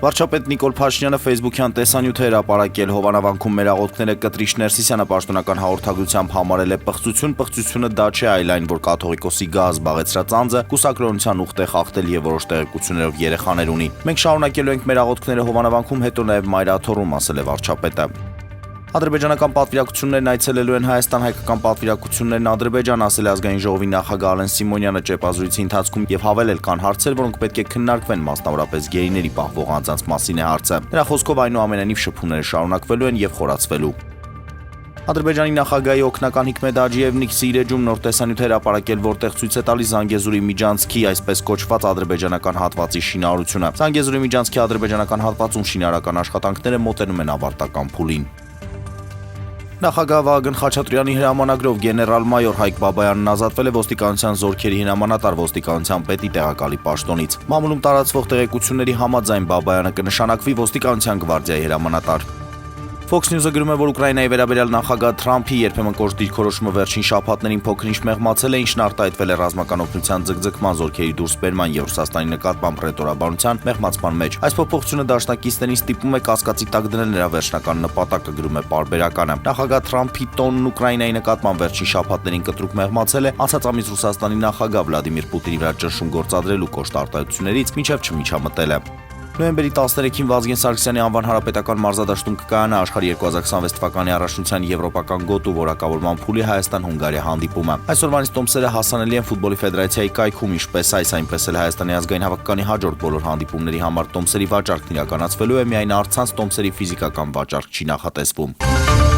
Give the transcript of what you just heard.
Վարչապետ Նիկոլ Փաշինյանը Facebook-յան տեսանյութ է հրապարակել Հովանավանքում մեր աղոթքները կտրիչ Ներսիսյանը պաշտոնական հաղորդագրությամբ համարել է պղծություն, պղծությունը դա չէ, այլ այն, որ կաթողիկոսի գահ զբաղեցրած անձը կուսակրոնության ուխտ է խախտել եւ որոշ տեղեկություններով երեխաներ ունի։ Մենք շարունակելու ենք մեր աղոթքները Հովանավանքում, հետո նաեւ Մայրաթոռում, ասել է վարչապետը։ Ադրբեջանական պատվիրակություններն այցելելու են Հայաստան, հայկական պատվիրակություններն Ադրբեջան, ասել է Ազգային ժողովի նախագահ Ալեն Սիմոնյանը ճեպազրույցի ընթացքում եւ հավելել կան հարցեր, որոնք պետք է քննարկվեն, մասնավորապես գերիների պահվող անձանց մասին է հարցը։ Նրա խոսքով այնուամենայնիվ շփումները շարունակվելու են եւ խորացվելու։ Ադրբեջանի նախագահի օգնական Հիկմետ Աջիևն X իրեջում նոր տեսանյութ հրապարակել, որտեղ ցույց է տալիս Զանգեզուրի միջանցքի այսպես կոչված ադրբեջանական հատվածի շինարարությունը։ Զանգեզուրի միջանցքի ադրբեջանական հատվածում շինարարական աշխատանքները մոտենում են ավարտական փուլին։ Նախագահ Վահագն Խաչատրյանի հրամանագրով գեներալ-մայոր Հայկ Բաբայանն ազատվել է ոստիկանության զորքերի հրամանատար ոստիկանության պետի տեղակալի պաշտոնից։ Մամուլում տարածվող տեղեկությունների համաձայն Բաբայանը կնշանակվի ոստիկանության գվարդիայի հրամանատար։ Fox News-ը գրում է, որ Ուկրաինայի վերաբերյալ նախագահ Թրամփի երբեմն կոշտ դիրքորոշումը վերջին շաբաթներին փոքր-ինչ մեղմացել է, ինչն արտահայտվել է ռազմական օգնության ձգձգման զորքերի դուրսբերման եւ Ռուսաստանի նկատմամբ ռետորաբանության մեղմացման մեջ։ Այս փոփոխությունը դաշնակիցներին ստիպում է կասկածի տակ դնել նրա վերջնական նպատակը, գրում է պարբերականը։ Նախագահ Թրամփի տոնն Ուկրաինայի նկատմամբ վերջին շաբաթներին կտրուկ մեղմացել է անցած ամիս Ռուսաստանի նախագահ Վլադիմիր Պուտինի վրա ճնշում գործադրելու կոշտ արտահայտություններից մինչև չմիջամտել է։ Նոյեմբերի 13-ին Վազգեն Սարգսյանի անվան հանրապետական մարզադաշտում կկայանա աշխարհի 2026 թվականի առաջնության եվրոպական գոտու որակավորման փուլի Հայաստան-Հունգարիա հանդիպումը։ Այսօրվանից տոմսերը հասանելի են ֆուտբոլի ֆեդերացիայի կայքում, ինչպես այնպես էլ Հայաստանի ազգային հավաքականի հաջորդ բոլոր հանդիպումների համար տոմսերի վաճառքն իրականացվելու է, միայն առցանց տոմսերի ֆիզիկական վաճառք չի նախատեսվում։